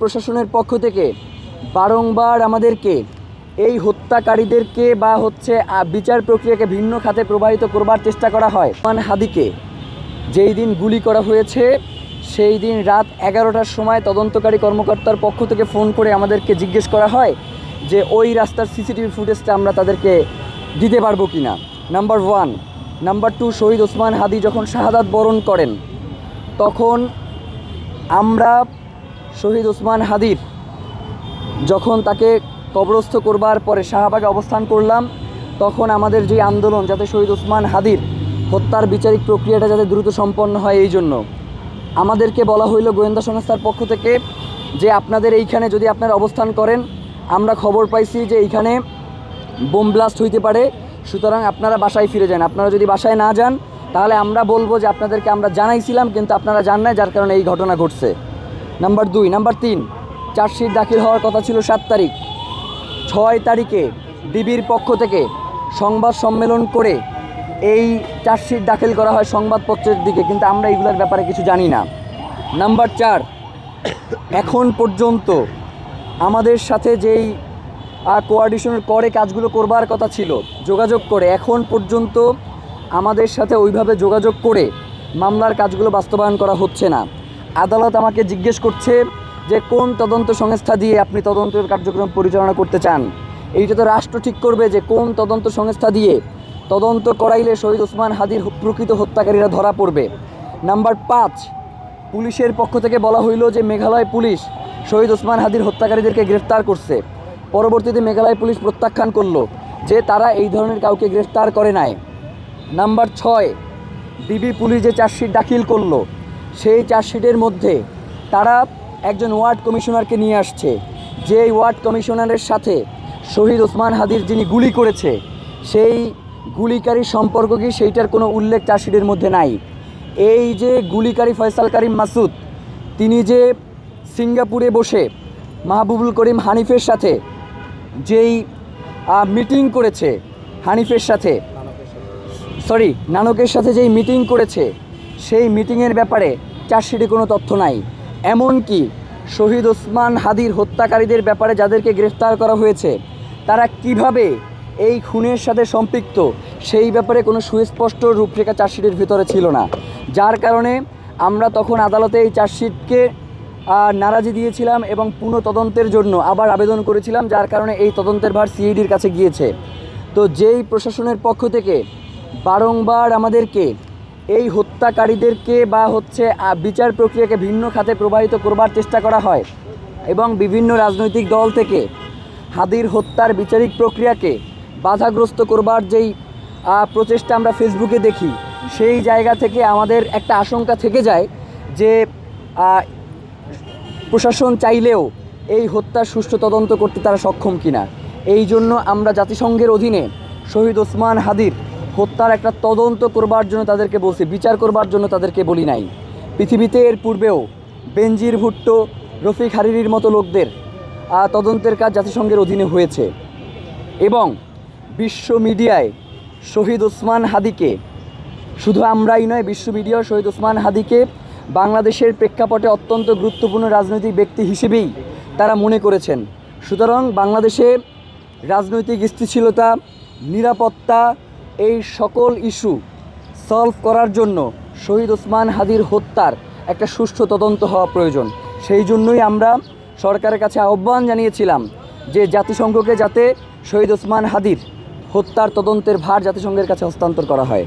প্রশাসনের পক্ষ থেকে বারংবার আমাদেরকে এই হত্যাকারীদেরকে বা বিচার প্রক্রিয়াকে ভিন্ন খাতে প্রবাহিত করবার চেষ্টা করা হয়। ওসমান হাদিকে যেই দিন গুলি করা হয়েছে সেই দিন রাত 11টার সময় তদন্তকারী কর্মকর্তার পক্ষ থেকে ফোন করে আমাদেরকে জিজ্ঞেস করা হয় যে ওই রাস্তার সিসিটিভি ফুটেজটা আমরা তাদেরকে দিতে পারবো কি না। নাম্বার 1। নাম্বার 2, শহীদ ওসমান হাদি যখন শাহাদাত বরণ করেন তখন আমরা শহীদ ওসমান হাদির যখন তাকে কবরস্থ করবার পরে শাহবাগে অবস্থান করলাম, তখন আমাদের যে আন্দোলন যাতে শহীদ ওসমান হাদির হত্যার বিচারিক প্রক্রিয়াটা যাতে দ্রুত সম্পন্ন হয়, এই জন্য আমাদেরকে বলা হইল গোয়েন্দা সংস্থার পক্ষ থেকে যে আপনাদের এইখানে যদি আপনারা অবস্থান করেন, আমরা খবর পাইছি যে এইখানে বোম ব্লাস্ট হইতে পারে, সুতরাং আপনারা বাসায় ফিরে যান। আপনারা যদি বাসায় না যান তাহলে আমরা বলবো যে আপনাদেরকে আমরা জানাইছিলাম কিন্তু আপনারা জান নাই, যার কারণে এই ঘটনা ঘটছে। নাম্বার 2। নাম্বার 3, চার্জশিট দাখিল হওয়ার কথা ছিল 7 তারিখ। 6 তারিখে ডিবির পক্ষ থেকে সংবাদ সম্মেলন করে এই চার্জশিট দাখিল করা হয় সংবাদপত্রের দিকে, কিন্তু আমরা এইগুলোর ব্যাপারে কিছু জানি না। নাম্বার 4, এখন পর্যন্ত আমাদের সাথে যেই কোঅর্ডিনেশন করে কাজগুলো করবার কথা ছিল যোগাযোগ করে, এখন পর্যন্ত আমাদের সাথে ওইভাবে যোগাযোগ করে মামলার কাজগুলো বাস্তবায়ন করা হচ্ছে না। আদালত আমাকে জিজ্ঞেস করছে যে কোন তদন্ত সংস্থা দিয়ে আপনি তদন্তের কার্যক্রম পরিচালনা করতে চান। এইটা তো রাষ্ট্র ঠিক করবে যে কোন তদন্ত সংস্থা দিয়ে তদন্ত করাইলে শহীদ ওসমান হাদির প্রকৃত হত্যাকারীরা ধরা পড়বে। নাম্বার 5, পুলিশের পক্ষ থেকে বলা হইল যে মেঘালয় পুলিশ শহীদ ওসমান হাদির হত্যাকারীদেরকে গ্রেফতার করছে। পরবর্তীতে মেঘালয় পুলিশ প্রত্যাখ্যান করলো যে তারা এই ধরনের কাউকে গ্রেফতার করে নাই। নাম্বার 6, ডিবি পুলিশ যে চার্জশিট দাখিল করলো সেই চার্জশিটের মধ্যে তারা একজন ওয়ার্ড কমিশনারকে নিয়ে আসছে, যেই ওয়ার্ড কমিশনারের সাথে শহীদ ওসমান হাদির যিনি গুলি করেছে সেই গুলিকারীর সম্পর্ক কি সেইটার কোনো উল্লেখ চার্জশিটের মধ্যে নাই। এই যে গুলিকারী ফয়সাল করিম মাসুদ, তিনি যে সিঙ্গাপুরে বসে মাহবুবুল করিম হানিফের সাথে যেই মিটিং করেছে, নানকের সাথে যেই মিটিং করেছে সেই মিটিংয়ের ব্যাপারে চার্জশিটে কোনো তথ্য নাই। এমনকি শহীদ ওসমান হাদির হত্যাকারীদের ব্যাপারে যাদেরকে গ্রেফতার করা হয়েছে তারা কিভাবে এই খুনের সাথে সম্পৃক্ত সেই ব্যাপারে কোনো সুস্পষ্ট রূপরেখা চার্জশিটের ভিতরে ছিল না, যার কারণে আমরা তখন আদালতে এই চার্জশিটকে নারাজি দিয়েছিলাম এবং পুনঃ তদন্তের জন্য আবার আবেদন করেছিলাম, যার কারণে এই তদন্তের ভার সিআইডির কাছে গিয়েছে। তো যেই প্রশাসনের পক্ষ থেকে বারংবার আমাদেরকে এই হত্যাকারীদেরকে বা বিচার প্রক্রিয়াকে ভিন্ন খাতে প্রবাহিত করবার চেষ্টা করা হয় এবং বিভিন্ন রাজনৈতিক দল থেকে হাদির হত্যার বিচারিক প্রক্রিয়াকে বাধাগ্রস্ত করবার যেই প্রচেষ্টা আমরা ফেসবুকে দেখি, সেই জায়গা থেকে আমাদের একটা আশঙ্কা থেকে যায় যে প্রশাসন চাইলেও এই হত্যার সুষ্ঠু তদন্ত করতে তারা সক্ষম কিনা। এই জন্য আমরা জাতিসংঘের অধীনে শহীদ ওসমান হাদির হত্যার একটা তদন্ত করবার জন্য তাদেরকে বলছি, বিচার করবার জন্য তাদেরকে বলি নাই। পৃথিবীতে এর পূর্বেও বেনজির ভুট্টো, রফিক হারিরির মতো লোকদের তদন্তের কাজ জাতিসংঘের অধীনে হয়েছে এবং বিশ্ব মিডিয়ায় শহীদ ওসমান হাদিকে, শুধু আমরাই নয়, বিশ্ব মিডিয়াও শহীদ ওসমান হাদিকে বাংলাদেশের প্রেক্ষাপটে অত্যন্ত গুরুত্বপূর্ণ রাজনৈতিক ব্যক্তি হিসেবেই তারা মনে করেছেন। সুতরাং বাংলাদেশে রাজনৈতিক স্থিতিশীলতা, নিরাপত্তা, এই সকল ইস্যু সলভ করার জন্য শহীদ ওসমান হাদির হত্যার একটা সুষ্ঠু তদন্ত হওয়া প্রয়োজন। সেই জন্যই আমরা সরকারের কাছে আহ্বান জানিয়েছিলাম যে জাতিসংঘকে যাতে শহীদ ওসমান হাদির হত্যার তদন্তের ভার জাতিসংঘের কাছে হস্তান্তর করা হয়।